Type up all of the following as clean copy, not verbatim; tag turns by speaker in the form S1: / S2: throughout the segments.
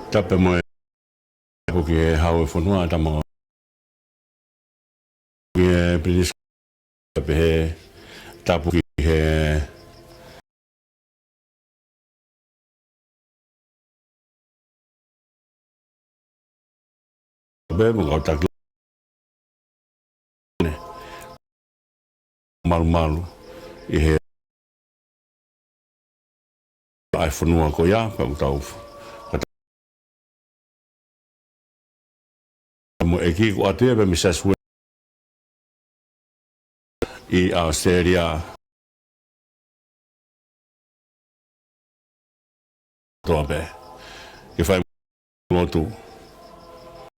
S1: tape mo ko ke hau fonua ta mo ke prinis tape he tapu ki he be mo ta malu i he ai fonua ko ya pa tau mo eki ko ate be misas i Australia tobe ke fai motu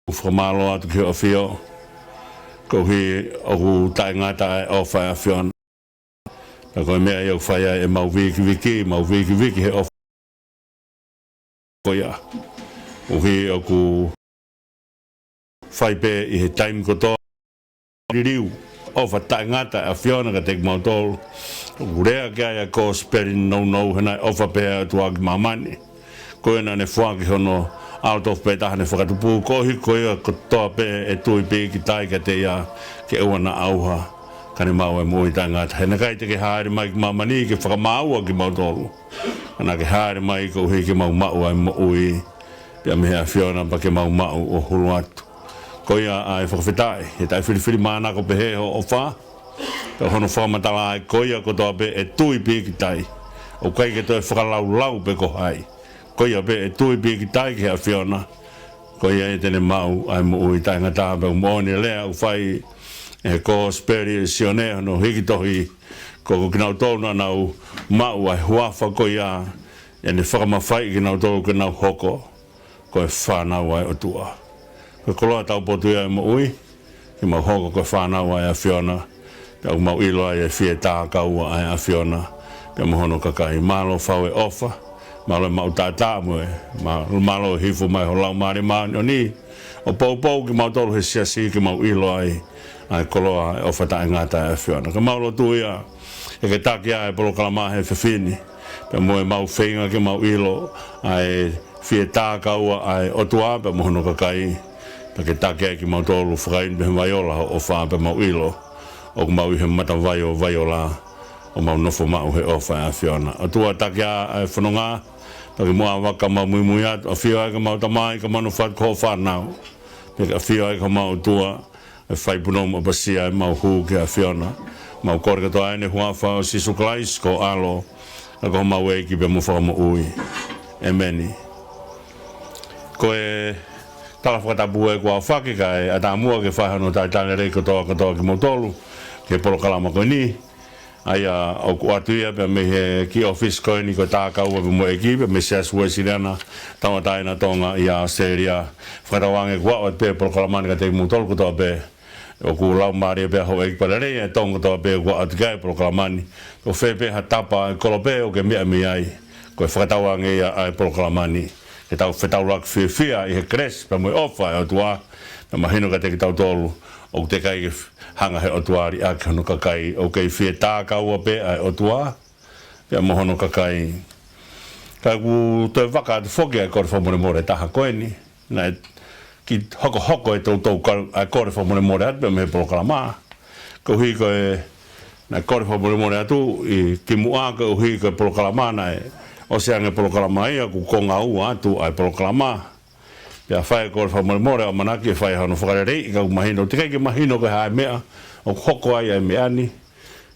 S1: o formalo atu ke ofio ko hi o tai ngata o fai afion ko me ai o fai e mau wiki he of ko ya o hi o ku fai pe i he time ko to riu o fa tai ngata afion ka tek mau tol urea ka ya ko sperin no hena o fa pe tu ag mamani ko ena ne fua ki hono out of beta ne fua tu pu ko hi ko ko to pe e tu pe ki tai ka te ya ke ona auha kani mau e moi tanga hena kai te ke haere mai mamani ke fa mau ki mau tolu ana ke haere mai ko hi ke mau ai mo ui pe me ha fiona pa ke mau o huluatu ko ia ai fa fitai e tai fili mana ko pe he o fa pe hono fa matala ko ia ko to pe e tu pe ki tai o kai ke to fa lau pe ko hai ko ia be tu bi ki tai ki afiona ko ia te ne mau ai mo i tai ngata be mo ne le au fai e ko sperione no hiki tohi ko kina to na nau mau ai huafa ko ia e ne forma fai kina to ko na hoko ko fa na wai o tua ko lo ta po tu ia mo ui ki mo hoko ko fa na wai afiona pe mau ilo ai fieta ka u ai afiona pe mo hono ka kai malo fa we ofa malo mau tata mo malo hifu mai ho lau mari ma ni o pou ki mau tolu he si ki mau ilo ai koloa o fata ngata e fiona ka mau tu ia e ke takia e polo kalama he fefini pe mo mau feinga ki mau ilo ai fieta ka ua ai o tua pe mo no ka kai pe ke takia ki mau tolu frain be vaiola o fa pe mau ilo o mau he mata vaiola o mau no fo mau he o fa fiona o tua takia e fononga porque mo waka ma muy at o fio ai ma tamai ka manu fat ko fa now porque fio ai ka ma tua e fai puno mo basia ma hu ke fiona ma ko ka to ai ne hua fa si su klais ko alo ko ma we ki be mo fa mo ui e meni ko e tala fa ta bue ko fa ke ka ata mo ke fa no ta ta re ko to ki mo tolu ke por kala ma ko ni aia o kuatua pe me he ki office ko ni ko ta ka o mo equipe me se asua sirana tama ta ina tonga ia seria farawange kwa o pe proclamar ka te mutol ko to pe o ku lau mari pe ho ek palare e tonga to pe kwa at ga proclamani o fe pe hatapa ko pe o ke me ai ko farawange ia ai proclamani ke ta fetau lak fia e cres pe mo ofa o tua na mahino ka te tau tolu o te kai hanga he otuari a kono kakai o kei fie tā kaua pe ai otua pe mohono kakai ka ku te waka te whoki ai kore whamone more taha koeni na ki hoko e tau ai kore whamone more atu pe me proklama ko hui koe na kore whamone more atu i ki mua ko hui koe proklama na o se ange proklama ia ku konga ua atu ai proklama ya fai ko fa more o manaki fai hano whakarerei ka mahino te kai mahino ko ha mea o hoko ai me ani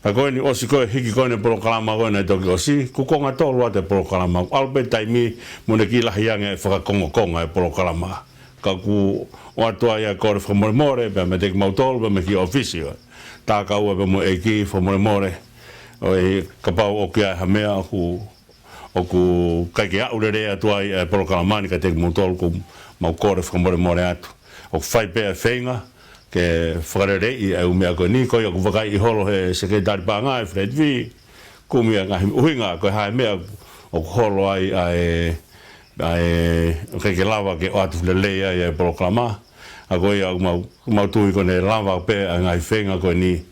S1: ka ko ni osi ko hiki ko ne proklama ko ne to osi ku ko nga to lo te proklama albe taimi mo ne ki la hiange fa konga e proklama ka ku o to ai ko fa more be me te mau tol be me ki officio ta ka o be mo e ki fa more o e ka pa o ki ha mea ku o ku kai ki a urere atu ai proklama ni ka te mau tol ku mau kore more atu o fai pe feinga ke frere i au me ko ni ko yo vai i holo he secretary panga e Fred V ku mi nga uinga ko ha me o holo ai ke lava ke atu le le ai proclama a go ia mau tu ko ne lava pe nga feinga ko ni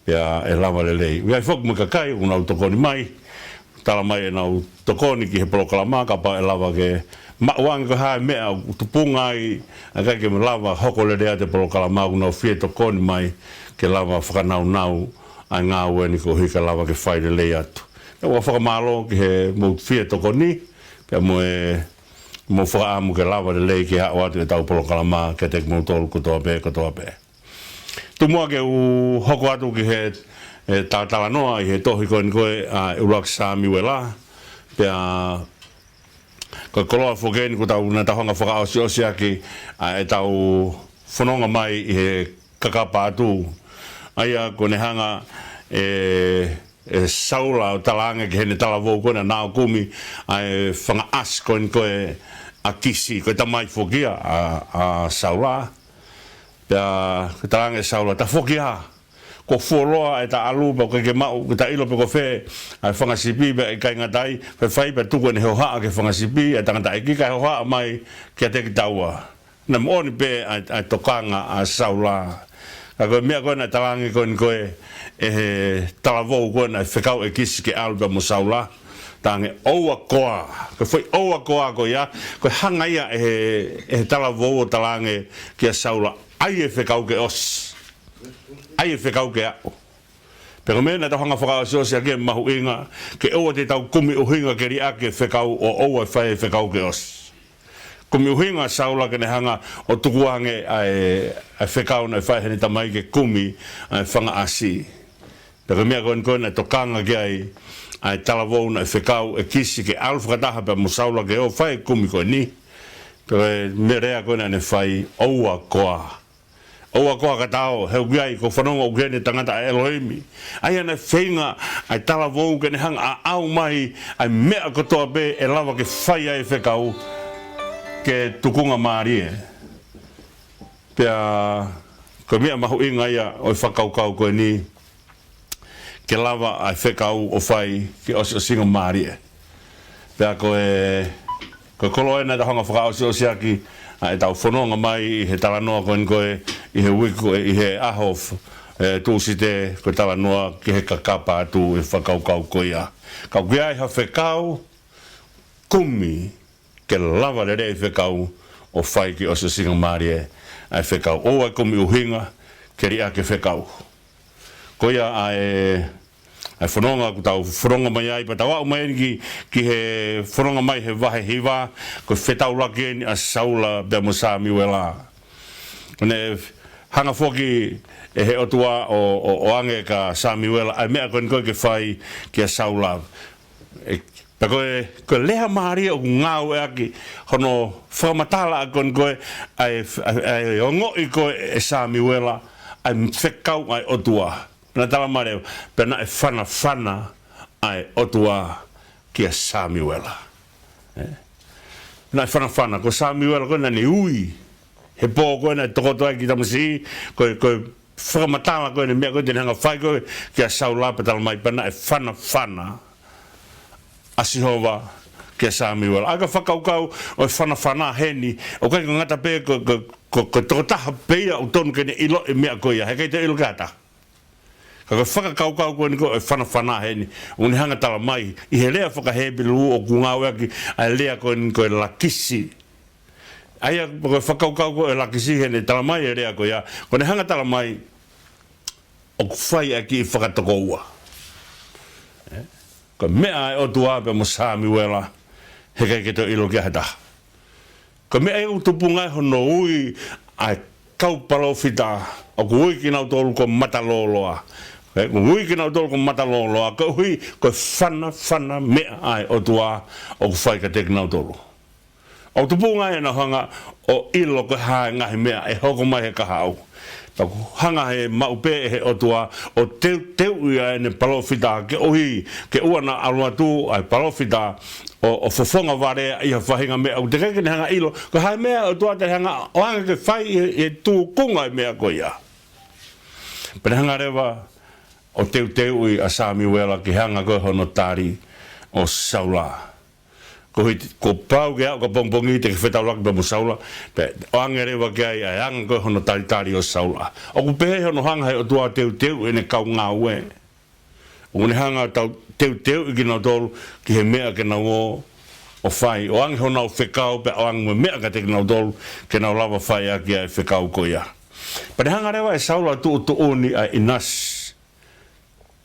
S1: ya e lava le le ia fok mo ka kai un auto ko ni mai tala mai na tokoni ki he proklama ka pa lava ke ma wang ko ha me tupunga i ka ke lava hokole de te proklama no fie tokoni mai ke lava whakanau nau a ngā weni ko hika lava ke whaire lei atu. E wa whakamalo ki he mo fie tokoni pe mo whakaamu ke lava de lei ki hao atu e tau proklama ke tek mo tolu kutoa pe. Tumua ke u hoko atu ki he tātala noa i he tohi koe koe a urak Sami wela pia ko koloa whokeni ko tau na tahonga whakaosi osi aki e tau whanonga mai i he kakapa atu aia ko ne hanga saula o talange ki hene tala vau kona nao kumi e whanga as koe a kisi koe tamai whokia a saula pia ko talange saula ta whokia ko foloa e ta alu ba ko ke mau ta ilo pe ko fe ai fanga sipi be kai ngatai fe fai pe tu ko ne ho ha ke fanga sipi e ta ngata ki kai ho ha mai ke te taua na mo ni pe ai tokanga a saula ka ko me ko na talangi ko e talavo ko na fe kau e kis ke alba mo saula tange oa koa ko foi oa koa ko ya ko hanga ia e talavo talange ke saula ai e fe kau ke os ai e whekau ke ao. Pero mena ta hanga whakaasio se ake mahu inga ke oa te tau kumi uhinga ke ri ake whekau o oa whae whekau ke os. Kumi uhinga saula ke ne hanga o tukuange ai whekau na whae hene tamai ke kumi ai whanga asi. Pero mea koen na tokanga ke ai talavou na whekau e kisi ke alu whakataha pe mo saula ke o whae kumi koe ni. Pero me rea koen na ne whae oa koa. Oa koa katao, heu giai, ko whanonga o gene tangata a Elohimi. Ai ana whainga, ai tala vou kene hanga a au mai, ai mea kotoa be e lava ke whaia e whekau ke tukunga maarie. Pea, ko mea mahu inga ia o whakaukau koe ni, ke lava ai whekau o whai ke osi o singa maarie. Pea ko kolo ena ta hanga whakaosi o siaki, e tau whanonga mai i he talanoa koe i he wiku i he ahof tūsi te koe talanoa ki he kakapa atu e whakaukau koe ia. Kau kia i ha whekau kumi ke lava le rei whekau o whai ki osa singa marie ai whekau. Oa kumi uhinga ke ria ke whekau. Koe ia ai whanonga ku tau whanonga mai ai pa tau au mai ki he whanonga mai he wahe hiwa ko whetau laki ni a saula bea mo Sami wela ne hanga whoki e he otua o ange ka Sami wela ai mea koe ke whai ki a saula pa koe leha maharia o ngau e aki hono whamatala a koe ai ongo i koe e Sami wela ai whekau ai otua na tala mareo, pena e whana ai otua ki a Sami wela. Na e whana, ko Sami wela koe na ni ui. He pō koe na tokotoa ki tamasi, koe whakamatala koe na mea koe tene hanga whai koe ki a saula pe tala mai, pena e whana. Asihova ki a Sami wela. Aga whakaukau o e whana heni, o kai ko ngata pe ko tokotaha peia o tonu kene ilo e mea koe ia, he kei te ilo kata. Ka whakakaukau koe ni ko e whana heni. Uni hanga tala mai. I he lea whakahebilu o kungau aki. Ai lea koe ni koe lakisi. Aia koe whakaukau koe lakisi heni tala mai e lea koe ia. Ko ne hanga tala mai o whai aki i whakatokoua. Ko mea e o tuape mo Sami wela. He kei keto ilo kia heta. Ko mea e utupungai hono ui ai kaupalofita. O kui ki nau tolu ko mataloloa. Kui ki nau tolu ko mataloloa. Ko hui ko whana mea ai o tua o ku whai ka teki nau tolu. O tupunga e na hanga o ilo ko hae ngahi mea e hoko mai he kahau. Taku hanga he maupe he o tua o teu ia e ne palofita ke ohi ke uana alua tu ai palofita o fofonga ware i ha whahinga mea o te keke ne hanga ilo ko hae mea o tua te hanga o hanga ke whai e tu kunga e mea ko ia. Pene hanga rewa o teu i a Sami wela ki hanga koe hono tari o saula. Ko pau ke au ka pongpongi te ke whetau laki pa mo saula. O anga rewa ke ai a hanga koe hono tari o saula. O ku pehe hono hanga he o tua teu e ne kau ngā ue. o ne hanga tau teu ki na tolu ki he mea ke na o whai o angi hona o whekau pe o angi mea ka te ki na tolu ke na lava whai a ki a whekau ko ia pa ne hanga rewa e saula tu oni a inas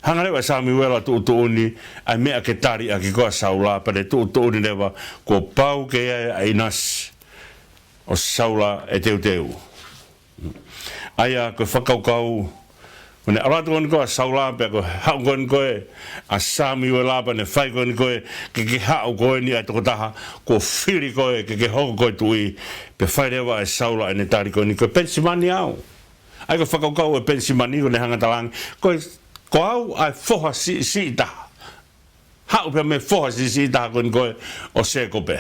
S1: hanga rewa e sami wela tu oni a mea ke tari a ki koa saula pa ne tu oni rewa ko pau ke a inas o saula e teu aia ko whakaukau When I write on go a saula pe ko ha gon ko a sami wela pa ne fai gon ko ke ha go ni a to taha ko firi ko ke ho ko tui pe fai rewa e saula ne tari ko ni ko pensimani au ai ko whakaukau e pensimani ko ne hanga talang ko au ai foha si ta ha pe me foha si ta gon ko o se ko pe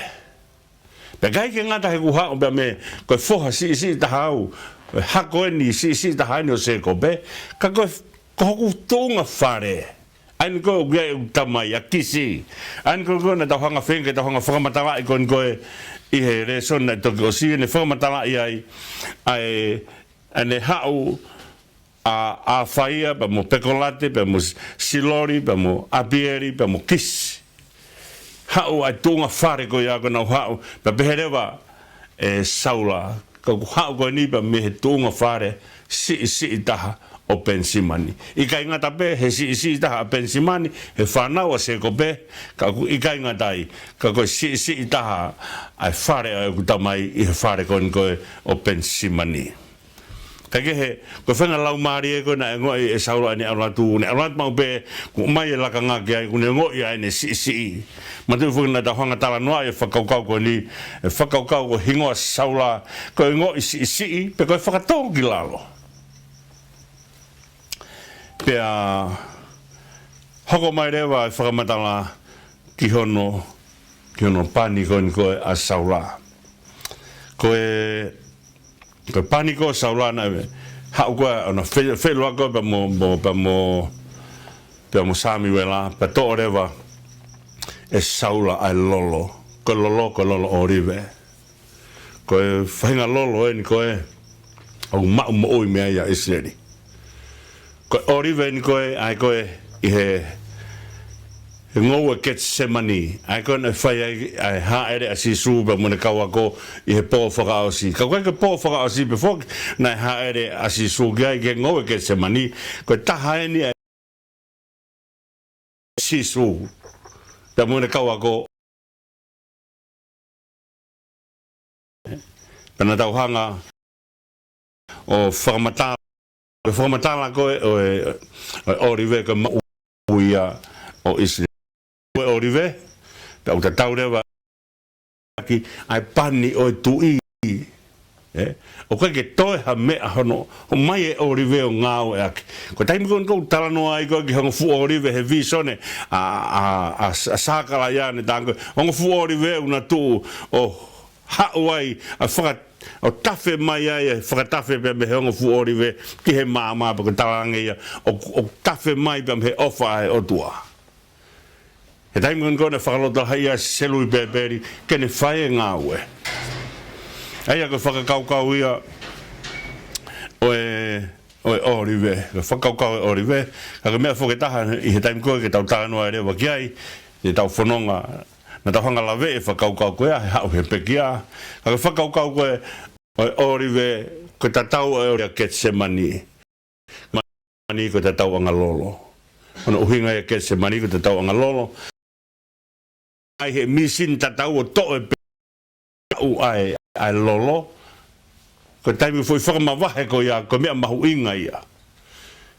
S1: kai ke ngata he ku ha pe me ko foha si ta au hako ni si ta haino se ko be ka ko ku tonga fare an ko ge tamai akisi an ko na ta hanga fenge ta hanga whakamatawa i kon ko I he re sona to ko si ne whakamatawa i ai ane hau a faia pa mo pekolate pa mo silori pa mo abieri pa mo kis hau ai tonga fare ko ya ko na hau pa beherewa e saula ko hau ko ni pa me he tonga fare si taha o pensimani I kai ngata pe he si taha pensimani he whanau a se ko pe ka ku I kai ngata I ka ko si taha ai fare a ku tamai I he fare ko o pensimani Kage he ko whenga lau maari e ko na ngoi e saura ni ala tu ne ala mau pe ko mai e laka nga ke ko ne ngoi ai ne si ma tu fu na da hanga tala noa e whakaukau ko ni e whakaukau ko hingoa saura ko ngoi si pe ko whakatau ki lalo pe a hoko mai rewa e whakamatala ki hono pani ko a saura ko ko paniko saulana ha ko ona felo ko pa mo sami wela pa to reva e saula ai lolo ko lolo orive ko fainga lolo en ko o ma o me ya iseri ko orive en ko ai ko I he ngou ke semani ai kona fai ai ha ere asi suba mo ne kawa ko I he po foka osi ka ko ke po foka osi before na ha ere asi suga ke ngou ke semani ko ta ha ni si su da mo ne kawa ko pana tau hanga o formata la ko o rive ko uia o isle orive ta uta taureva ki ai pani o tui o ke toe ha me hono o mai e orive o ngao e ko taimi kon ko tala no ai ko ki hon fu orive he visone a sakala ya ne tango hon fu orive una tu o ha wai a frat o tafe mai ai fratafe pe me hon fu orive ki he mama ko tala ngia o tafe mai pe me ofa o tua E taimi kon kona whakalota haia selu I beberi kene whae ngā ue. Aia ko whakakaukau ia o orive, ko whakaukau e orive, ka mea whaketaha I he taimi koe ke tau tānoa e rewa ki ai, e tau whanonga, na tau hanga lawe e whakaukau koe a, he hau he pekia, ka whakaukau koe o orive, ko ta tau e oria ketse mani, mani ko ta tau anga lolo. Ona uhinga e ketse mani ko ta tau anga lolo, ai he misin tatau o to e au ai lolo ko taimi foi whakamawahe ko ia ko mea mahuinga ia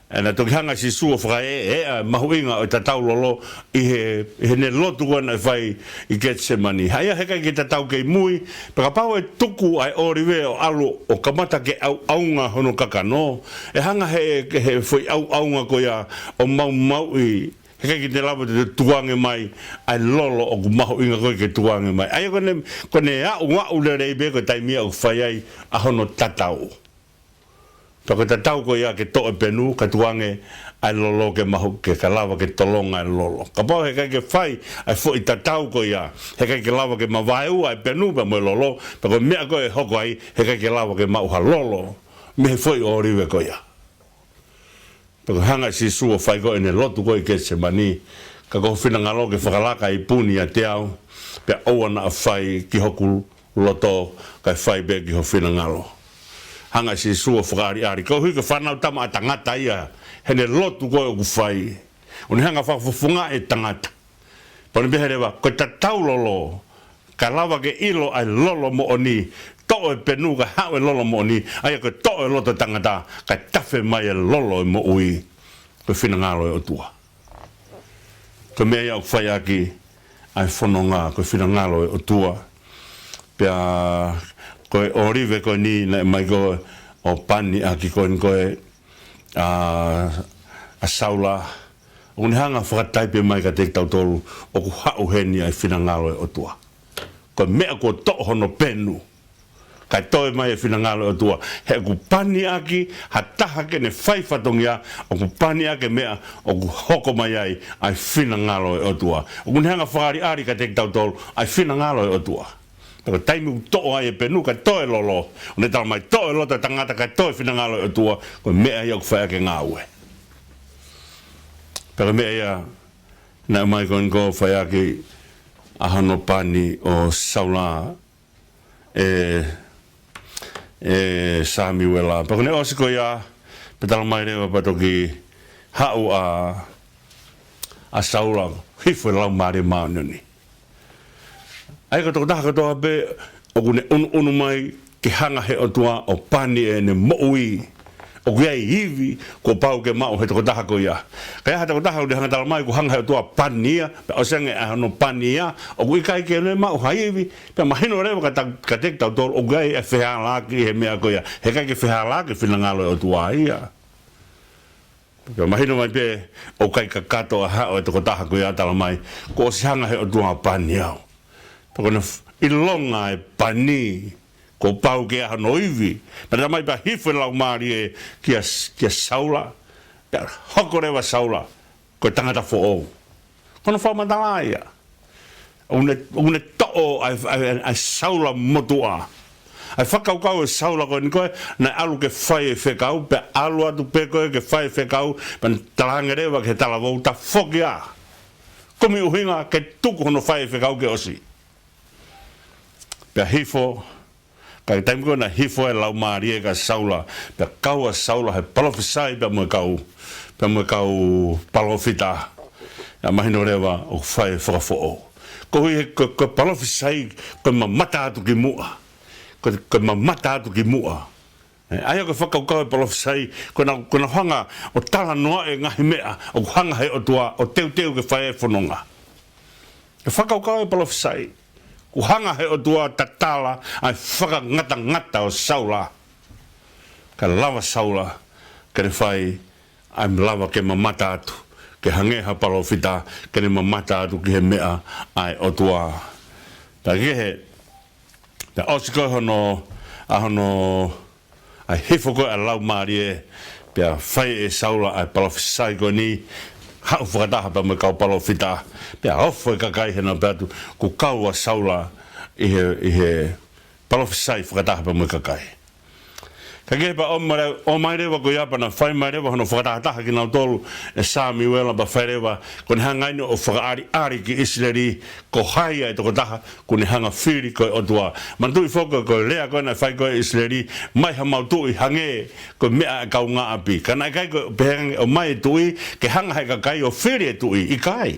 S1: na toki hanga si sua whakae mahuinga o tatau lolo I he ne lotu wana whai I Getsemani haia heka ki tatau kei mui paka pau e tuku ai oriwe o alu o kamata ke aunga hono kakano e hanga he foi aunga ko ia o mau I heka ki te lava te tuange mai ai lolo o kumaho inga koe ke tuange mai ai kone au le reibe ko taimia o whai ai a hono tatau Toko tatau ko ia ke to e penu ka tuange ai lolo ke mahu ke lava ke tolonga ai lolo ka pau heka ke whai ai fo I tatau ko ia heka ke lava ke mawaiu ai penu pa mo lolo pa ko mea ko e hoko ai heka ke lava ke mauha lolo me fo I oriwe ko ia Pe hanga si sua fai ko ene lotu ko ke se mani ka ko fina ngalo ke whakalaka i puni a te au pe o ana fai ki hoku loto kai fai be ki ho fina ngalo hanga si sua whakari ari ko hui ka whanau tama a tangata ia hene lotu ko o ku fai un hanga whakufunga e tangata poni beherewa ko ta taulolo ka lawa ke ilo ai lolo mo oni to e penu ka hau e lolo mo oni ai ko to e loto tangata ka tafe mai e lolo mo ui ko fina ngalo e o tua ko mea iau whai aki ai whanonga ko fina ngalo e o tua pia ko e orive ko ni na mai ko o pani aki ko e a saula o ni hanga whakataipe mai ka te tau tolu o ku hau heni ai fina ngalo e o tua ko mea ko to hono penu kai toi mai e fina ngalo o tua he ku pani aki ha taha ke ne whai whatongia o ku pani ake mea o ku hoko mai ai fina ngalo e o tua o ku hanga whakari ari ka te tau tolu ai fina ngalo e o tua pero taimu to ai e penu ka toi lolo o ne tala mai toi lolo tangata ka toi fina ngalo e o tua ko mea iau whai ake ngaue pero mea ia na mai kon ko whai ake ahano pani o saula Samuela pero ne osiko ia petala mai rewa patoki hau a saula hifo lau mare maununi ai ka toko taha ka toa pe o kune unu mai ke hanga he o tua o pani e ne moui o kia i hivi ko pau ke mau he toko taha ko ia kaya ha toko taha o de hanga tala mai ko hanga he o tua pani ia pe o senge a hano pani ia o kui kai ke ne mau haivi pe mahino rewa ka tek tau tol o kia i e whea laki he mea ko ia he kai ke whea laki whina ngalo o tua ia pe mahino mai pe o kai ka kato a hao e toko taha ko ia tala mai ko o si hanga he o tua pani au Pokona ilonga e pani ko pau ke ha noivi na mai ba hife lau mari e kia saula ya hokore wa saula ko tangata fo o kono fa mandalaia une to ai saula motua ai whakaukau e saula ko niko na alu ke whai e whekau pe alu atu peko ke whai e whekau pan talangerewa ke talavou ta whokia komi uhinga ke tuku hono whai e whekau ke osi pe hifo kai taim ko na hifo e lau marie ka saula pe kaua saula he palofisai pe mo kau palofita ya mahino rewa o fai fo ko he ko palofisai ko mamata atu ki mua ko mamata atu ki mua ai ko fakau ka palofisai ko na hanga o tala noa e ngahi mea o hanga he o tua o teu ke fai fononga ke fakau ka palofisai ku hanga he o tua tatala ai whaka ngata o saula ka lava saula ke re whai ai lava ke mamata atu ke hangeha palofita ke re mamata atu ki he mea ai o tua ta ke he ta osiko hono ai hifoko a lau marie pe whai e saula ai palofisai ko ni hau whakataha pa me kau palofita pia hofo e kakai hena pētu ku kau a saula i he palofisai whakataha pa me kakai ka kepa o mai rewa ko iapa na whai mai rewa hono whakataha ki nau tolu e Samuela pa whai rewa ko ni hanga ino o whakaari ki Israeli ko hai ai toko taha ko ni hanga whiri ko o tua mantui whoko ko lea ko na whai ko Israeli mai ha mau tui hange ko mea kau ngā api ka nai kai ko pehangi o mai tui ke hanga hai ka kai o whiri e tui i kai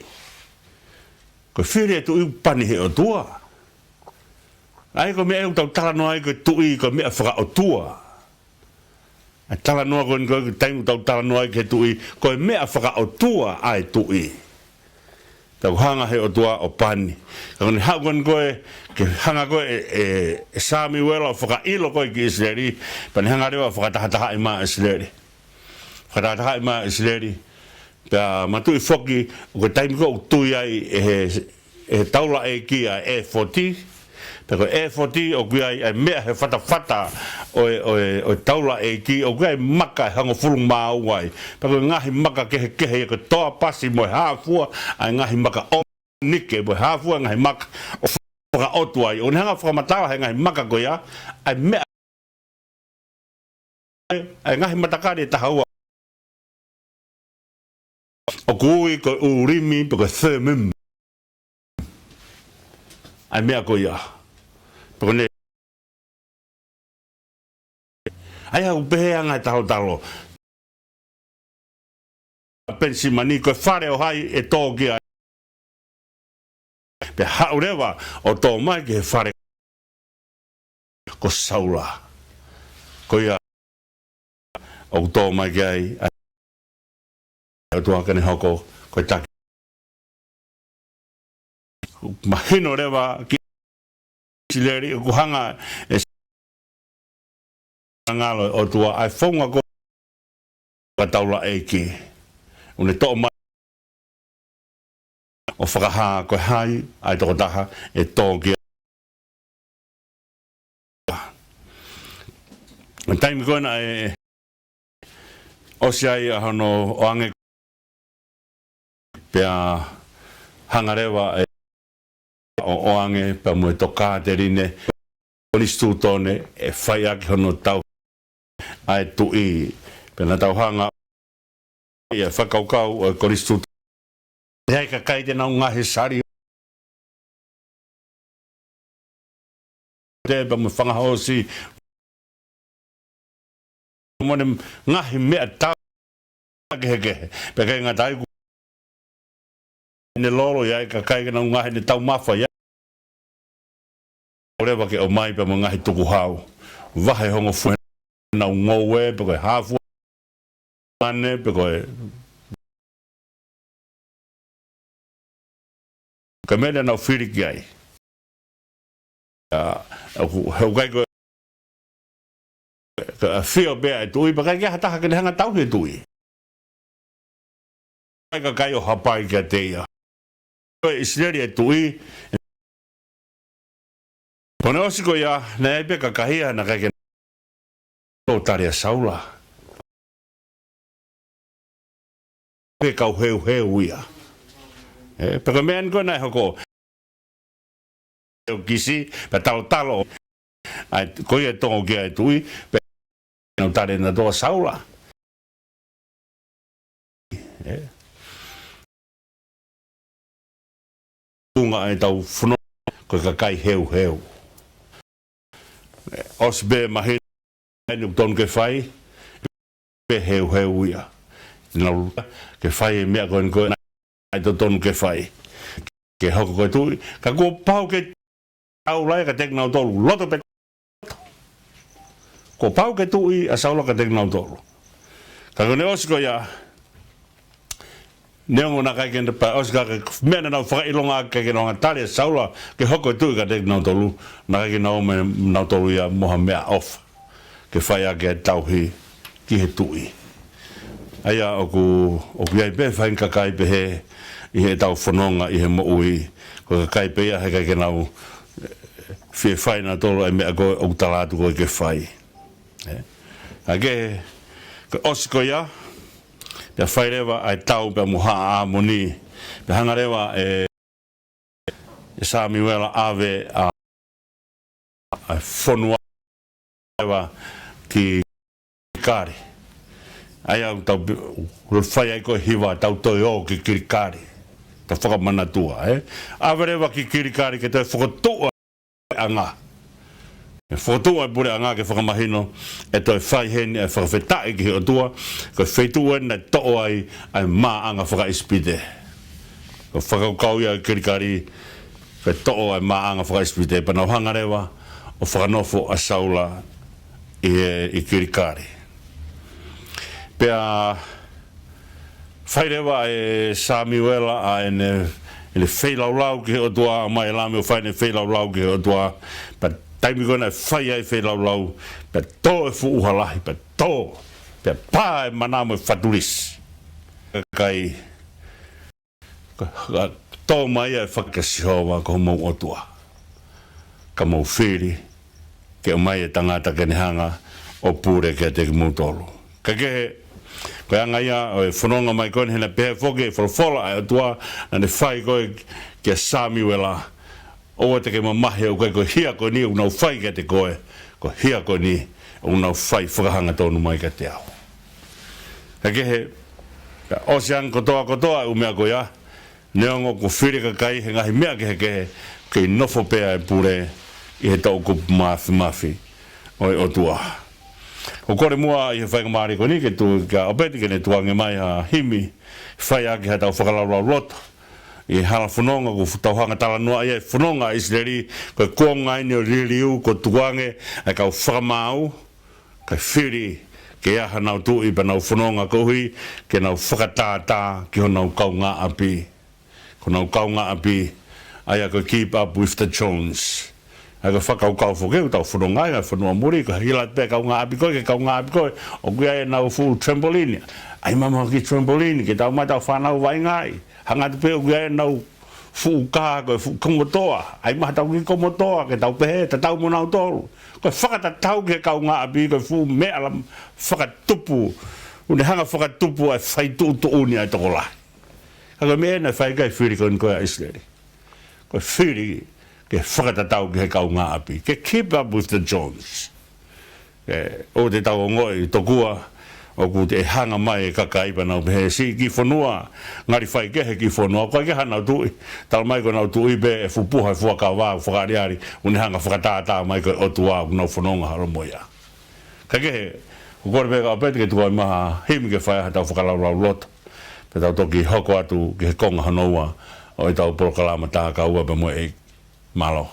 S1: ko whiri e tui pani he o tua ai ko mea e tau tala no ai ko tui ko mea whaka o tua tala noa ko taingu tau tala noa ke tui ko e mea whaka o tua ai tui tau hanga he o tua o pani ka ni hau kon koe ke hanga koe e Samuela o whaka ilo koe ki Israeli pani hanga rewa whakatahataha i maa Israeli whakatahataha i maa Israeli pia matui whoki o ke taingu ko tui ai e taula e kia E40 Pero E40 o kui ai mea he whata o taula e ki o kui ai maka hango fulung maa uai. Pero ngahi maka kehe ko toa pasi mo hafua ai ngahi maka o nike mo hafua ngahi maka o whaka otu ai. O ni hanga whakamatala he ngahi maka ko ia ai mea ai ngahi matakari e taha ua. o kui ko urimi ko themim ai mea ko ia ko ne ai au pe anga talo pensi mani ko fare o hai e togia pe haureva o to mai ke fare ko saula ko ia o to mai ke ai o to ka ne hoko ko tak mahino reva ki sileri ko hanga e ngalo o tua ai fonga ko ka taula eki une to mai o whakaha ko hai ai toko taha e tōkia. An taimi koina e osi ai ahono o ange pia hangarewa e o ange pia mue toka te rine konistu tone e whai aki hono tau ai tui pia na tau hanga e whakaukau o konistu tone hei ka kai te nau ngahe sari te pa mu whangahosi mone ngahi mea tau kehe pe kai ngā taiku ne loro ia ka kai na ngahi ne tau mawha ia orewa ke o mai pa mu ngahi tuku hau wahe hongo fue na ngowe pe koe hafu ane pe koe ka mele na whiriki ai heu kai koe ka whio bea e tui pa kai kia hataha ke ne hanga tau he tui kai ka kai o hapai kia teia koe isleri e tui pone osiko ia na epe ka kahia na kai ke tō tarea saula pe kau heu ia pe ka mea nko nai hoko kisi pe talo ai koe e tongo kia e tui pe no tare na tō saula tunga ai tau whuno koe ka kai heu osbe mahi enu ton ke whai pe heu ia nau ke whai e mea koe ai to ton ke whai ke hoko koe tui ka kua pau ke au lai ka tek nau tolu loto pe ko pau ke tui a saula ka tek nau tolu ka kone osiko ia neongo na kai kende pa osika ke mena nau whakailonga ke nonga tari a saula ke hoko tui ka tek nau tolu na kai nau me nau tolu ia moha mea off ke whai a ke tauhi ki he tui aia oku iai pe whain ka kai pe he i he tau whanonga i he moui ko ka kai pe ia he kai ke nau whie whai na tolu ai mea koe o talatu koe ke whai a ke osiko ia te whai rewa ai tau pe muha a moni pe hanga rewa e Samuela ave a whanua rewa ki kari ai au tau whai ai koe hiwa tau toi o ki kirikari ta whakamana tua ave rewa ki kirikari ke te whakatua anga e whakatua pure anga ke whakamahino e toi whai heni e whakawhetai ki o tua ko whaitua na to'o ai maa anga whakaispite ko whakaukau ia kirikari whe to'o ai maa anga whakaispite panau hanga rewa o whakanofo a saula i kirikari pea whai rewa e Samuela a ene whelaulau ki o tua mai lame o whaine whelaulau ki o tua pa taimi kona whai ai whelaulau pa tō e fu uhalahi pa tō pa pā e manamo e whaturis kai tō mai e whakasihoa ko mau o tua ka mau whiri ke o mai e tangata ke hanga o pure ke te ki mutolu ka kehe koe anga ia o e whanonga mai koe hena pehe whoke e whalawhala ai o tua na ne whai koe kia Samuela o te ke mamahe o koe hia koe ni unau whai ke te koe ko hia koe ni unau whai whakahanga tonu mai ke te au ka kehe O siang kotoa umea koia. Neongo ko whirika kai he ngahi mea ke nofo pea e pure I he tau ko mafi. Oi o tua. O kore mua I he whainga maari ko ni ke tu ka opeti ke ne tuange mai ha himi. Whai ake ha tau whakalarau roto. I hala whanonga ko tauhanga tala noa ia whanonga Israeli ko kuonga ini o ririu ko tuange e kau whakamau kai whiri ke aha nau tui pa nau whanonga kohi ke nau whakatātā ki ho nau kaunga api. Ko nau kaunga api ai ko keep up with the Jones. Ai ko whakau whakeu tau whanonga ai whanua muri ko hila pe kaunga api koe ke kaunga api koe o kuia e nau full trampoline. Ai mama ki trampoline ke tau mai tau whanau vai ngai. Hanga te peo kia e nau fu ka ko fu komotoa ai ma tau ki komotoa ke tau pehe ta tau mo nau tolu ko whakata tau ke kaunga api ko fu me ala whakatupu une hanga whakatupu ai whaitu uni ai toko lai hanga me ena whai kai whiri ko nkoia Israeli ko whiri ke whakata tau ke kaunga api ke keep up with the Jones o te tau ngoi tokua o ku te hanga mai e kakaipa nau pehe si ki whanua ngari whai kehe ki whanua koe ke hana tui tal mai ko nau tui be e fupuha e fuaka wā whakariari uni hanga whakatātā mai ko o tua ku nau whanonga haro moia ka kehe ku kore peka o peti ke tua I maha himi ke whai tau whakalarau loto pe tau toki hoko atu ke he konga hanoua o I tau porokalama tā ka ua pe moe e malo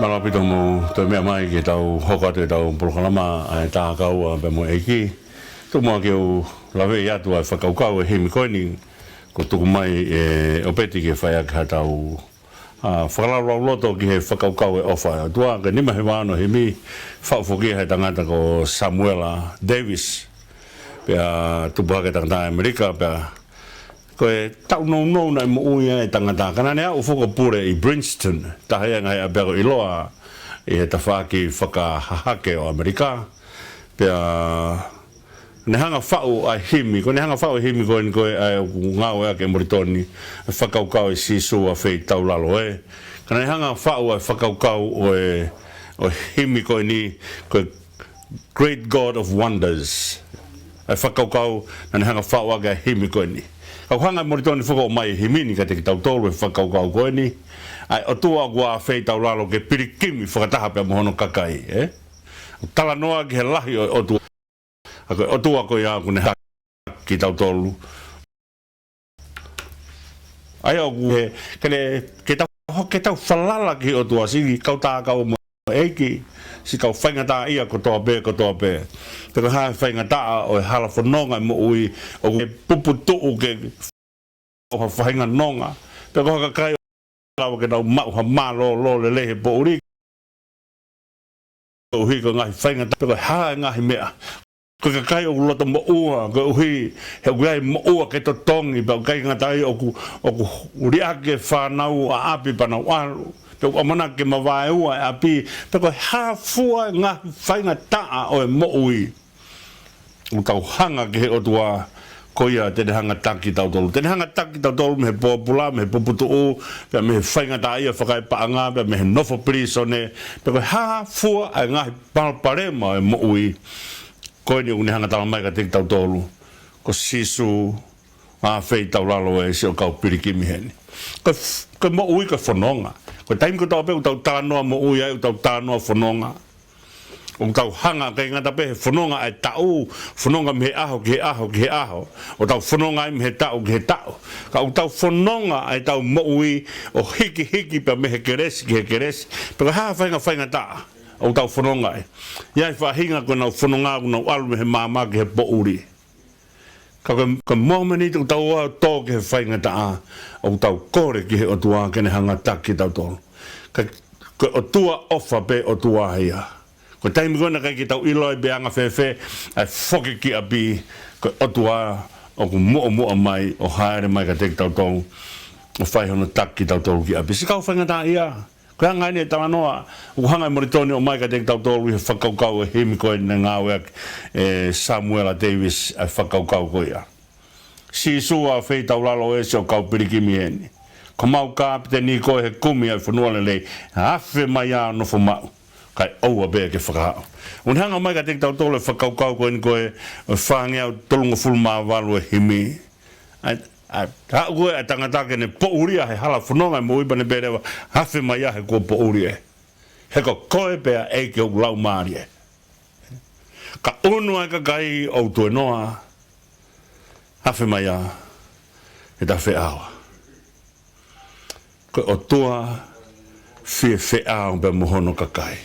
S1: Malapito mo to mea mai ki tau hoka te tau polokalama ai tā kau pe mo eiki. Tu mua ki o lawe i atu ai whakaukau e himi koini ko tuku mai e opeti ki whai aki tau whakalarau loto ki he whakaukau e ofa. Tua ke nima he wāno he mi whaufoki he tangata ko Samuela Davis. Pea tupaka tangata Amerika pea ko e tau nou na mo uia e tangata kana ne au foko pure i Princeton tahia ngai abego iloa e he tawhaki whakahahake o Amerika pea ne hanga whau a himi ko ne hanga whau a himi ko ai ngau e ake moritoni whakaukau e sisu a whei tau lalo e kana ne hanga whau a whakaukau o himi ko ni ko Great God of Wonders a whakaukau na ne hanga whau a himi ko ni Kau hanga moritoni whako mai himini ka te ki tau tolu e whakaukau koe ni. Ai o tua gua whei tau lalo ke pirikimi whakataha pia mohono kakai. Tala noa ki he lahi o tua. O tua koe a kune haki ki tau tolu. Ai o he ke tau whalala ki o tua sigi kau tā kau mo eiki. Si kau whaingata ia ko toa pē. Te hae whaingata o e hala whanonga mo ui o ke pupu tuu ke o whainga nonga. Te ko haka kai o ke nau mauha malo lo le lehe po uri. O hui ko ngahi whaingata. Te ko hae ngahi mea. Ko ka kai o lota mo ua. Ko hui he uai mo ua ke to tongi. Pa kai ngata i o ku uriake whanau a api panau alu. Te amana ke mawai ua e api. Te ko hafua ngā whainga taa o e mo'ui. O tau hanga ke he o tua koia te hanga taki tau tolu. Te hanga taki tau tolu me he pōpula, me he puputu o, pia me he whainga taa ia whakai paanga, pia me he nofo prisone. Te ko hafua a ngā palparema e mo'ui. Koe ni uni hanga tala mai ka te tau tolu. Ko sisu a whei tau lalo e si o kau pirikimi heni. Ko mo'ui ka whanonga. Ko taim ko tau pe o tau tānoa mo ui ai o tau tānoa whanonga. O tau hanga kei ngata pe he whanonga ai tau. Whanonga me he aho ki he aho. O tau whanonga ai me he tau ki he tau. Ka o tau whanonga ai tau mo ui o hiki pe me he keresi ki he keresi. Pe ko haa whainga taa. O tau whanonga ai. Iai whahinga ko nau whanonga o nau alu me he māma ki he po uri. Ka momeni tu tau a tō ke he whainga taa. O tau kore ki he o tua kene hanga taki tau tolu. Ka o tua ofa pe o tua hea. Ko taimi kona kai ki tau iloi be anga whewhe. Ai whoke ki api. Ko o tua o ku mua mai o haere mai ka teki tau tolu. O whaihono taki tau tolu ki api. Si kau whainga taa ia. Ko hanga ine tawa noa. O hanga moritoni o mai ka teki tau tolu. He whakaukau e himi koe ne ngāweak Samuela Davis ai whakaukau koe ia. Si sua whei tau lalo e se o kau pirikimi heni. Ko mau kāpite ni koe he kumi ai whanua lei. Hawhi mai a nofo mau. Kai aua bea ke whakahao. Un hanga mai ka teki tau tolu e whakaukau koe ni koe whangi au tolunga fulma walu e himi. Hau koe a tangatake ne po uria he hala whanonga e mo ibane berewa. Hawhi mai a he koe po uria. He ko koe bea e ke o lau maari e. Ka unua ka kai au tue noa. Hawhi mai a, e ta whi awa. Ko o tua whi awa pe mohono kakai.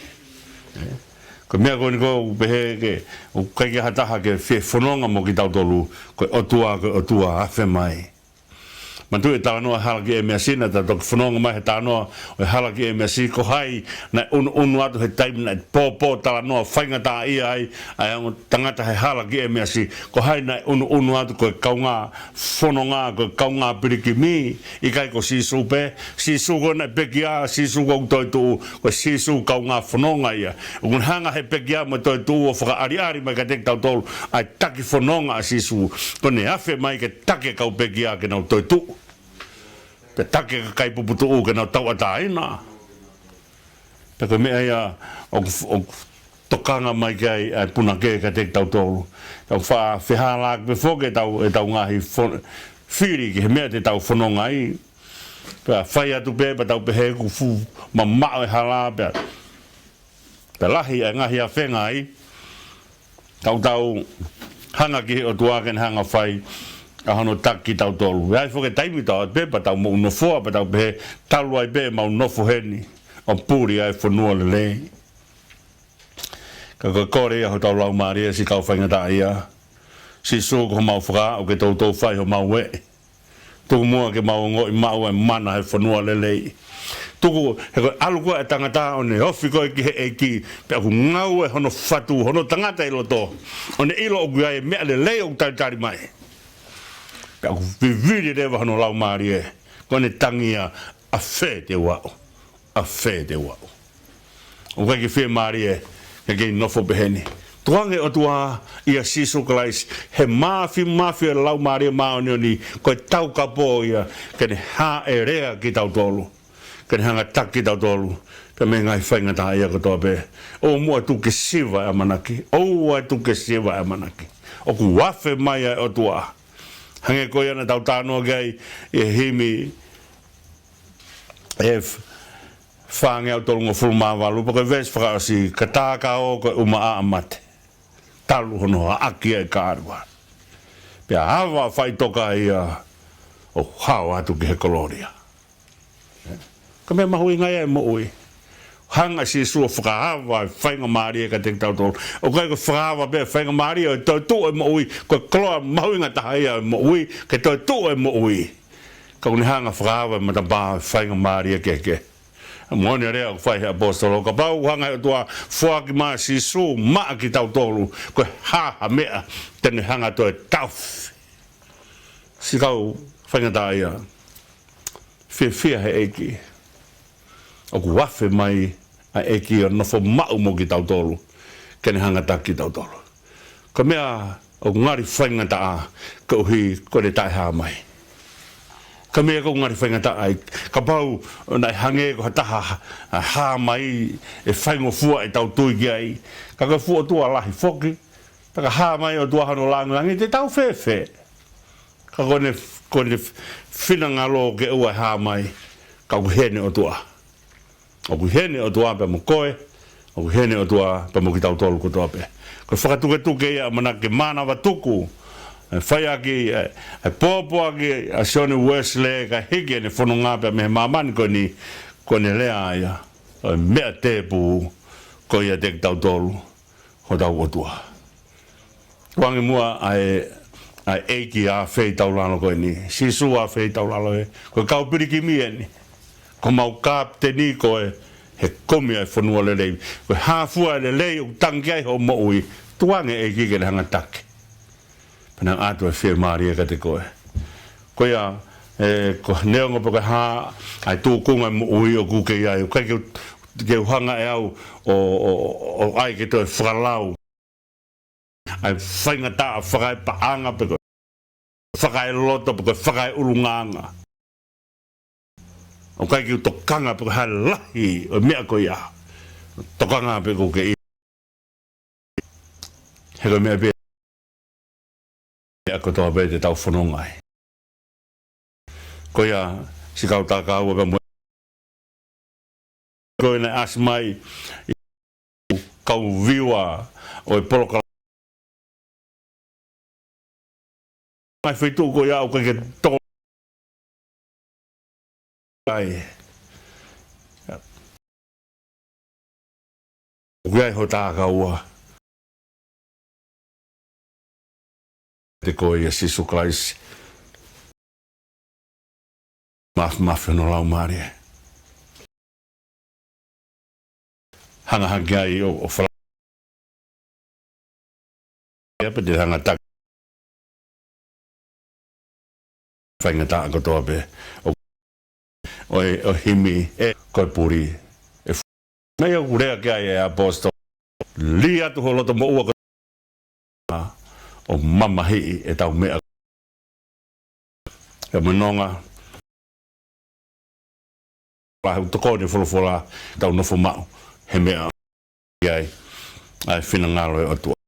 S1: Ko mea koe ni ko pehe ke, o kai ki hataha ke whi whanonga mo ki tau tolu, ko o tua hawhi mai. Mantu e tānoa halaki e mea sina, ta toki whanonga mai he tānoa o e halaki e mea si, ko hai na unu atu he taimi na pōpō tānoa whainga tā ia ai ango tangata he halaki e mea si, ko hai na unu atu ko e kaunga whanonga, ko e kaunga piriki mi, i kai ko sisu pe, sisu ko na peki a, sisu ko toi tuu, ko sisu kaunga whanonga ia, o kun hanga he peki a mo toi tuu o whaka ari mai ka tek tau tolu, ai taki whanonga a sisu, ko ne awhi mai ke take kau peki a ke nau toi tuu. Pe take ka kai puputu u ke nau tau ataina. Pe koe mea ia o tokanga mai kai ai puna ke ka tek tau tolu. Tau whahalak pe whoke e tau ngahi whiri ki he mea te tau whanonga i. Pe whai atu pe tau pe he ku fu mamao e hala pe. Pe lahi e ngahi a whenga i. Tau hanga ki he o tuaken hanga whai. A hano taki tau tolu. Ai whoke taimi tau at pepa tau mau nofoa pa tau pehe talu ai pe mau nofo heni. o puri ai whanua le le. Ka kore ho tau lau maria si kau whainga ta ia. Si so ko mau whaka o ke tau tau whai ho mau we. Tuku mua ke mau ngoi mau e mana he whanua le le. Tuku he koe alu koe e tangata o ne hofi koe ki he e ki. Pea ku ngau e hono whatu, hono tangata ilo to. O ne ilo o kuia e mea le le o tari mai. Pea ku viviri rewa hono lau maria. Ko ne tangia a whē te wau. A whē te wau. O kai ki whē maria e kei nofo beheni. Tuange o tua ia siso kalais he mafi e lau maria maonio ni koe tau kapo ia ke ne ha e rea ki tau tolu. Ke ne hanga tak ki tau tolu. Pe me ngai whainga taha ia katoa pe. O mua tu ke siwa e manaki. O ai tu ke siwa e manaki. O ku wafe mai ai o tua. Hange koe ana tau tānoa gai e himi e whange au tolu ngā fulmawalu. Pako ves whakaasi ka tāka o koe uma a amate. Talu hono a aki ai kārua. Pea hawa whai toka ia o hao atu ki he koloria. Ka mea mahui ngai ai mo ui. Hanga si sua whakahawa e whainga maria ka te tau tolu. O kai ko whakahawa bea whainga maria o toi tu e mo ui. Ko kloa mahui ngā taha ia e mo ui. Ke toi tu e mo ui. Ka uni hanga whakahawa e matabā whainga maria keke. Mone rea o whai he apostolo. Ka pau hanga e tua whaki maa si su maa ki tau tolu. Ko haha mea tene hanga toi taufi. Si kau whainga tā ia. Whia he eki. O ku wafe mai a eki o nofo mau mo ki tau tolu. Kene hanga tā ki tau tolu. Ka mea o ngari whainga tā a. Ka uhi kore tai haa mai. Ka mea ko ngari whainga tā ai. Ka pau nai hange ko hataha haa mai e whaingo fua e tau tui ki ai. Ka ka fua tua lahi foki. Taka haa mai o tua hano langi te tau whewhe. Ka kone whina ngalo ke ua haa mai. Ka ku hene o tua. O ku hene o tua pe mo koe. O ku hene o tua pe mo ki tau tolu ko tua pe. Ko whakatuke ia mana ke mana wa tuku. Whai aki, e pōpō aki, a Shoni Wesley ka hiki ne whono ngāpea me mamani ko ne lea ia. O mea tēpū ko ia te tau tolu ho tau otua. Wangi mua ai eiki a whei tau lano koe ni. Sisu a whei tau lano e. Ko kau piriki mie ni. Ko mau kāp te ni koe he komi ai whanua le rei. Ko hāfua le rei o tangi ai ho mo ui. Tuange eiki ke le hanga take. Penang atu e whea maria ka te koe. Koe a, ko neonga pa ka hā, ai tūkunga mo ui o kuke iai. O kai ke uhanga e au o ai ke toi whakalau. Ai whainga tā a whakai paanga pa koe. Whakai loto pa koe, whakai urunganga. O kai ke tokanga pa koe hai lahi o mea koe ia. Tokanga pa koe ke i. He koe mea pe. Ako toa pe te tau whanongai. Ko ia, si kau tā kāua ka mua. Ko ina as mai, kau viwa o e poloka. Mai whaitu ko ia o kai ke toko. Ai. Kuai ho tā kāua. Te koe ia sisu klaisi. Mafi no lau maria. Hanga hangi ai o whala. Ia pe te hanga tak. Whainga tā ko toa pe. O himi e koe puri. Nei o kurea ke ai e apostol. Li atu ho loto mo ua o mamahi e tau mea. E manonga. Pahu toko ni wholofola tau nofo mau. He mea. Iai. Ai whina ngalo e atua.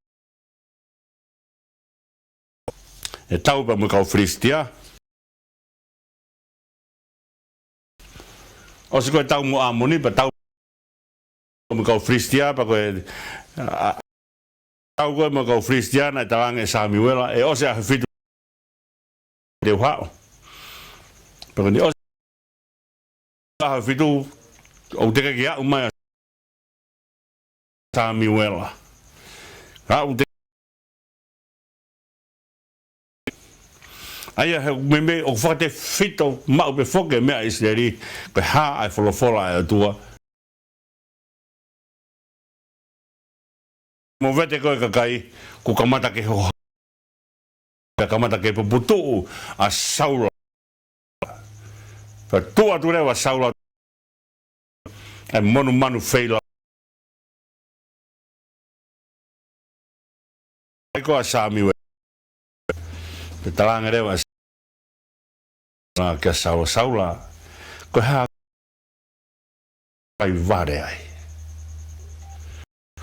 S1: E tau pa mo kau fristia. O si koe tau mo amoni pa tau mo kau fristia pa koe tau koe mo kau Christiana e tawange Samuela e ose a whitu te uhao. Pero ni ose a whitu o te kia umai Samuela au te aia he me o fate fito mau pe foke me Israeli pe ha ai folofola e tua mo vete ko kai ku kamata ke ho kamata ke putu a Saula pa tua tu rewa Saula e manu feila ko a Samuel pe talanga rewa ke Saula ko ha ai vare ai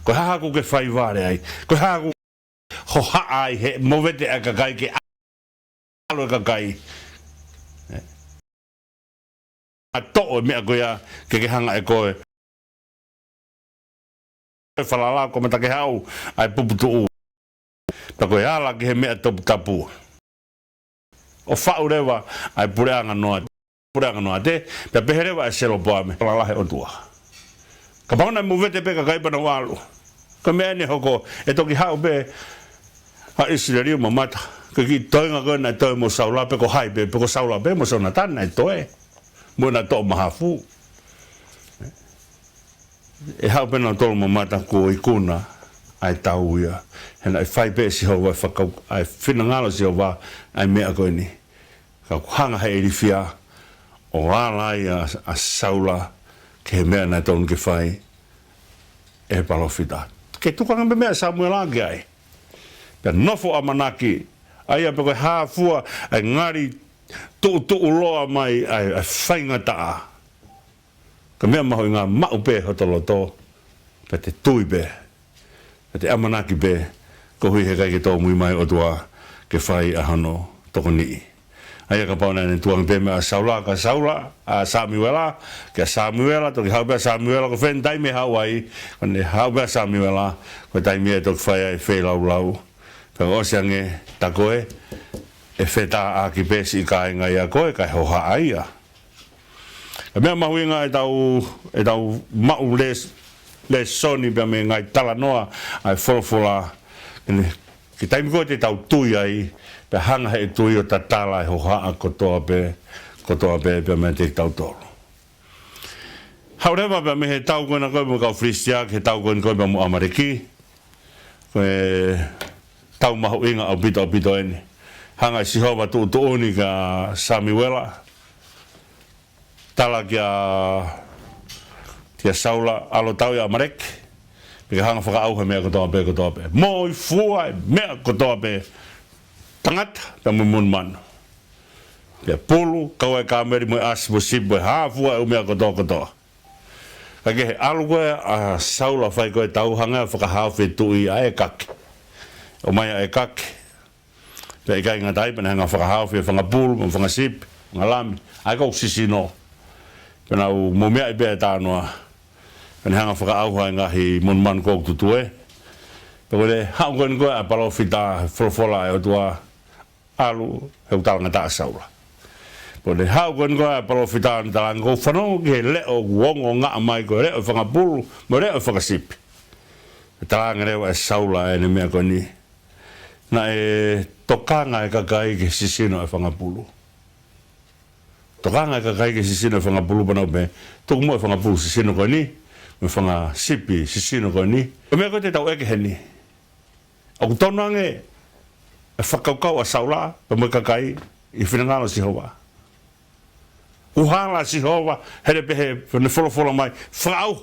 S1: ko ha ko ke fai vare ai ko ha ko ho ha ai he movete a kai ke alo kai a to me ko ya ke hanga e ko e falala ko mata ke hau ai puputu ta ko ya la ke me top tapu o fa urewa ai pureanga no te pe peherewa e selo poame falala he o tua ka pauna movete pe kai pa no walu ko me ne hoko e to ki hau be ha Israeli mamata ke ki toinga ko na to mo Saula pe ko hai pe ko Saula pe mo sona tan na to e mo na to mahafu e hau pe na to mo mata ko ikuna ai tau ia and I fai pe si ho wa fa ai finangalo si wa ai me ko ni ka hanga he rifia o ala ia a Saula ke me na to ke fai e palofita ke tu ka me Samuel age ai pe nofo amanaki ai pe ko ha fua ai ngari tu uloa mai ai fainga ta ka me ma nga ma upe hotoloto pe te tui be te amanaki be ko hui he kai ke to mui mai o tua ke fai a hano toko ni ai ka pauna ni tuang be me a Saula a Samuela ke Samuela to ki hau be Samuela ko fen dai me Hawaii ko ne hau be Samuela ko dai me to fai ai fe lau pe o sange takoe e feta a ki pesi ka nga ia koe ka ho ha ia e me ma huinga e tau mau les soni pe me ngai tala noa ai folofola ki taimi ko te tau tui ai pe hanga he tui o ta tala e ho ha a kotoa pe me te tau tolo however pe me he tau koe na koe mo kau Frisia he tau koe mo Amariki koe tau mahu inga au pito eni hanga si hova tu oni ka Samuela tala kia Saula alo tau ya Amarek pika hanga whaka auha mea kotoa pe moi fua mea kotoa pe tangata pe mun manu pia pulu kau e kameri mo as mo sipo ha fua e mea kotoa kake he alu koe a Saula whai koe tau hanga whaka hawhi tui a e kake o mai e kake pe kai nga tai pena nga whakahau whia whangapulu, mo whangasip, ngalami, ai kau sisino. Pena u mo mea i bea tānoa, pena hanga whakaau hai ngahi mon man kōk tutue. Peko le hau koen koe a palofita wholofola e o tua alu heu talanga tā Saula. Peko le hau koen koe a palofita ni talanga kou whanau ki he leo uongo ngā mai koe leo whangapulu, mo leo whakasip. Talanga leo e Saula e ne mea koe ni. Na e tokanga e kakai ke sisino e whangapulu. Tokanga e kakai ke sisino e whangapulu panau me, tuku mo e whangapulu sisino koe ni, me whangasipi sisino koe ni. O mea koe te tau eke heni. O kutonange e whakaukau a Saula, pa mo e kakai i whinangalo si hoa. Kuhala si hoa, here pehe, ne wholofola mai, whakau.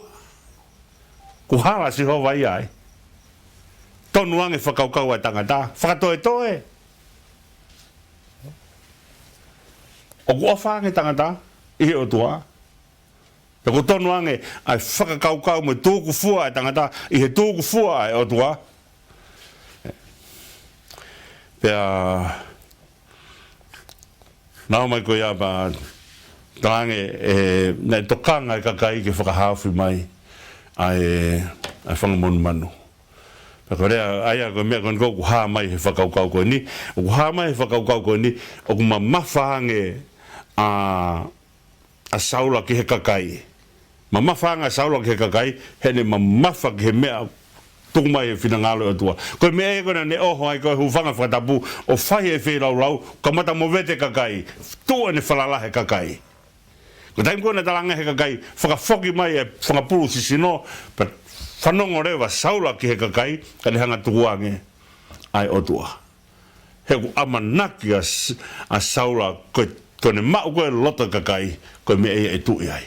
S1: Kuhala si hoa i ai. Tonu ange whakaukau ai tangata, whakatoe toe. O ku ofange tangata, ihe o tua. Te ko tonu ange ai whakaukau me tūku fua ai tangata, ihe tūku fua ai o tua. Pea, nao mai ko ia pa, tange, nei tokanga i kakai ke whakahawhi mai, ai whangamonu manu. Ko rea aia ko mea kon ko ha mai he whakaukau ko ni o ha mai he whakaukau ko ni o ku ma mawhange a Saula ki he kakai Mamafanga saula ke kakai, hene mamafa ke mea tuma e finangalo o tua. Ko me e kona ne oho ai ko hufanga whatapu o whai e whērau lau, kamata mo vete kakai, tua ne whalalahe kakai. Ko taim kona talanga he kakai, whakafoki mai e whakapuru sisino, pa whanongo rewa saula ki he kakai, ka ne hanga tukuange ai o tua. He ku amanaki a saula ko ne mau koe lota kakai, ko me e tui ai.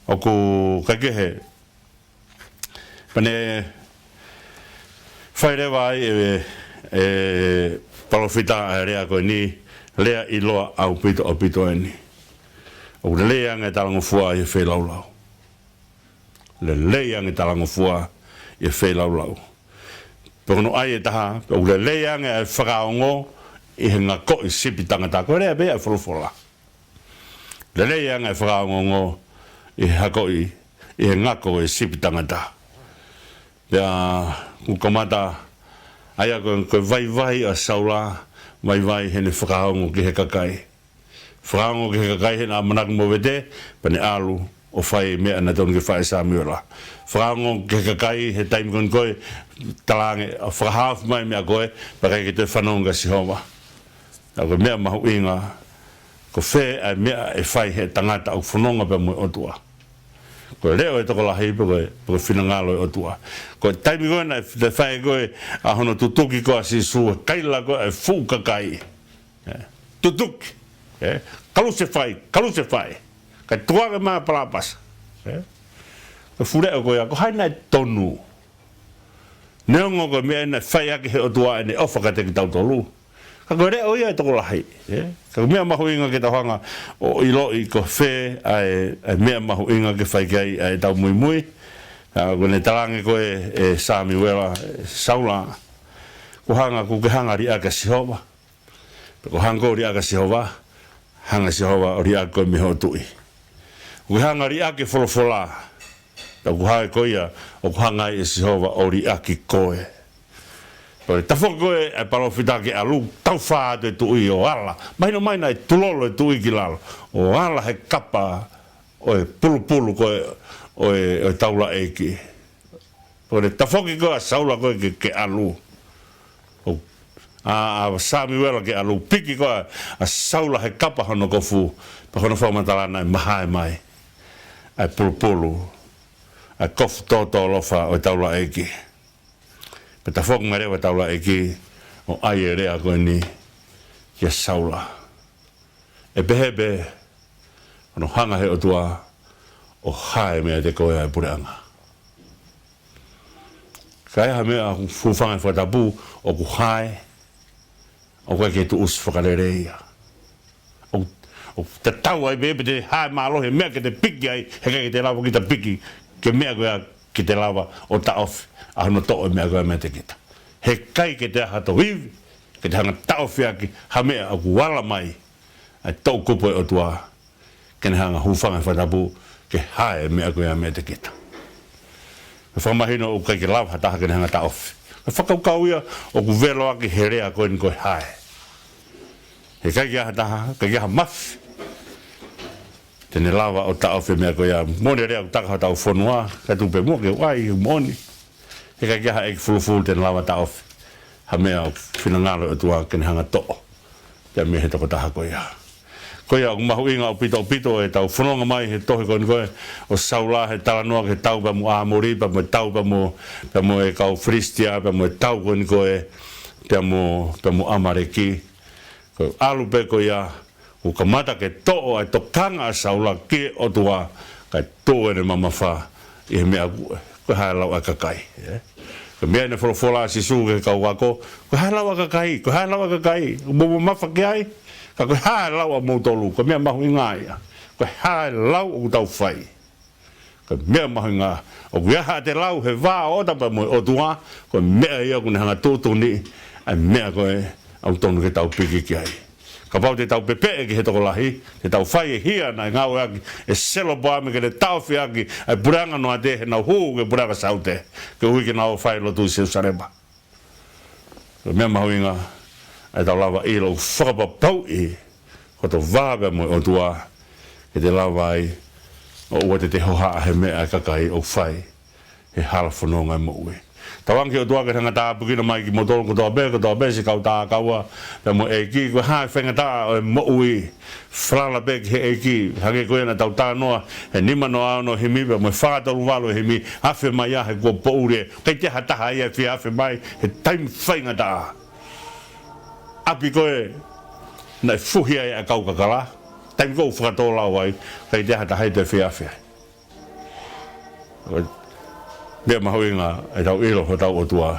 S1: O ku kakehe, pane whairewa ai palofita a rea koe ni, lea i loa au pito o pito e ni. O le lea ngai talango fua i e laulau. Le lea ngai talango fua i e laulau. Pekono ai e taha, o le lea ngai whakaongo i he ngako i sipi tangata. Koe rea bea e wholofola. Le lea ngai whakaongo i hako i he ngako i sipi tangata. Pea kukamata aia koe vai a saula, vai hene whakaongo ki he kakai. Whakaongo ki he kakai hene a manaku mo vete, pane alu o whai mea na tonu ki whai sa miura. Whakaongo ki he kakai he taimi kon koe, talange a whakahaafu mai mea koe, pakai ki te whanonga si homa. Na koe mea mahu inga, ko whē ai mea e whai he tangata au whanonga pe mo otua. Ko leo e toko lahi pe whinangalo e otua. Ko taimi koe na te whai koe a hono tutuki koa si sua, kaila koe e fu kakai. Tutuki. Kaluse whai. Kai tuaga maa palapasa. Ko fureo koe a ko haina e tonu. Neongo koe mea ina whai ake he otua ene ofa ka teki tautolu. Ka koe reo ia e toko lahi. Ka mea mahu inga ke tauhanga o ilo i ko whē ai mea mahu inga ke whai kai ai tau mui mui. Ko ne talange koe e Sami Wela saula. Ko hanga ku ke hanga ria ka Sihova. Ko hanga ria ka Sihova. Hanga Sihova o ria koe miho tui. Ko hanga ria ke wholofola. Ko hae koia o ko hanga i Sihova o ria ki koe. Ta whako e palofita ke alu, tau whaa te tui o ala. Maina e tulolo e tui ki lalo. O ala he kapa o e pulu koe o e taula eiki. Ta whaki koe a saula koe ke alu. A Sami Wela ke alu, piki koe a saula he kapa hono kofu. Pa hono whaumatalana e mahae mai. A pulu. A kofu toto lofa o e taula eiki. Ta whok mai rewa taula e ki o ai e rea koe ni kia saula. E behebe ono hanga he otua o hae mea te koe ai pureanga. Ka eha mea fuwhanga e whatapu o ku hae o koe ke tu us whakarereia. O te tau ai bebe te hae maalohe mea ke te piki ai he ke te lawa ki te piki ke mea koe ki te lawa o ta ofi. A hono to'o mea koe mea te kita. He kai ke te aha to hivi, ke te hanga tau whiaki, ha mea aku wala mai, ai tau kupo e o tua, ke ne hanga hufanga whatapu, ke hae mea koe mea te kita. Me whamahino o kai ke lau hataha ke ne hanga tau whi. Me whakaukau ia, o ku velo aki he rea koe ni koe hae. He kai ke aha taha, kai ke aha mafi. Tene lawa o tau whi mea koe a, mone rea ku taka tau whanua, kai tupe mua ke wai, moni. He kai kia hae fulufulu tena lawa ta ofi. Ha mea o whinangalo o tua kene hanga to'o. Pia mea he toko taha koe ia. Koe ia, mahu inga o pito e tau whanonga mai he tohe koe ni koe. O saula he talanoa ke tau pa mo Amori, pa mo tau pa mo e kau Fristia, pa mo e tau koe ni koe. Pia mo Amareki. Koe alu pe koe ia, u kamata ke to'o ai tokanga a saula ke o tua. Kai to'o ene mamawha i he mea koe hae lau a kakai. Ko mea ne wholofola si su ke kau wako, ko hae lau a kakai, mo mafa ke ai, ka ko hae lau a moutolu, ko mea mahu inga ia, ko hae lau o tau whai. Ko mea mahu inga, o ku iaha te lau he wā o tapa mo o tua, ko mea ia kune hanga tūtu ni, a mea koe au tonu ke tau piki ki ai. Ka pau te tau pepe ki he toko lahi, te tau whai e hia nai ngau aki, e selo boame ke te tau whi aki, ai buranga noa te he nau huu ke buranga saute, ke hui ke nau whai lotu i seu sareba. Ko mea mahu inga, ai tau lawa i lau whakapa pau i, ko to vāwe mo o tua, e te lawa ai o ua te hoha he mea kakai o whai he halafononga mo ue. Tawangi o tuake tanga tāpukina mai ki motolo ko toa be se kau tā kaua pe mo e ki ko hae whenga tā o mo ui frala be he e ki hake koe na tau tā noa he nima no ao no himi pe mo whātaru walo himi awhi mai a he kua poure kei te hataha ia whia awhi mai he taim whenga tā api koe na fuhi ai a kau kakala taim kou whakatola wai kei te hataha i te whia awhi Bea mahuinga e tau ilo ho tau o tua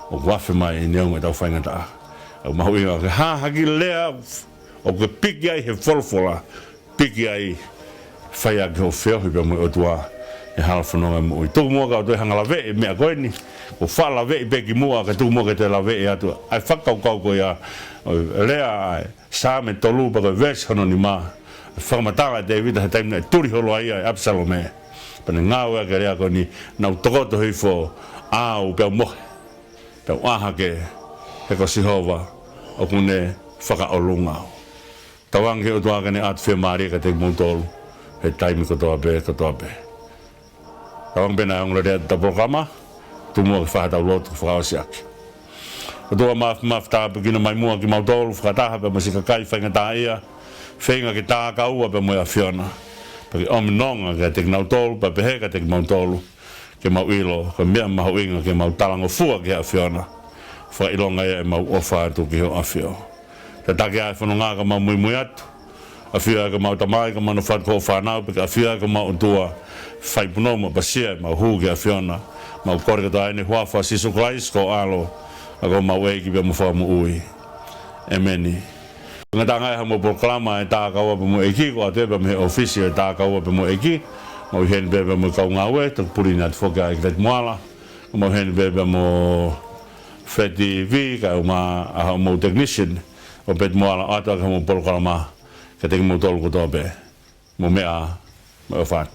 S1: o wafe mai i neunga tau whainga taa. Au mahuinga ke haki lea o ke piki ai he wholwhola piki ai whaia ke ho whiohi pia mui o tua e halawhanonga mui. Tuku mua ka o toi hangala vee mea koe ni o whala vee peki mua ka tuku mua ke te la vee atua. Ai whakau kau koe a lea ai sāme tolu pa koe ves hono ni maa. Whakamatala te vita he taimina e turi holo ai ai Absalome. Pane ngāua ke rea ko ni nau tokoto hui fo au peo mohe peo aha ke he ko sihova o kune whaka o lungau tawangi o tuaka ni atu whia maari ka te moutolu he taimi ko toa be tawang pena ang rea ta programa tumua ke whakatau lotu whakaosiaki o tua maf tāpukina mai mua ki moutolu whakataha pe masika kai whainga tā ia whainga ki tā kaua pe moia whiona Paki ominonga ke te kinau tolu, pa pehe ka te kinau tolu, ke mau ilo, ke mea mahu inga ke mau talango fua ke a whiona, wha ilonga e mau ofa atu ki ho a whio. Te take ai whanonga ka mau mui atu, a whia ka mau tamai ka manu what ko whanau, peke a whia ka mau tua, whaipunoma pasia mau hu ke a whiona, mau kore ka ta aine huafa sisu klais ko alo, a ko mau eiki pia mu wha mu ui. Emeni. Ngata ngai ha mo proklama e tā kaua pa mo eki ko ate pa me ofisi e tā kaua pa mo eki mo hen be pa mo kau ngawe to puri nat foka e vet moala mo hen be pa mo feti vi ka ma a mo technician o bet moala ata ka mo proklama ka te mo tol ko to be mo mea mo fat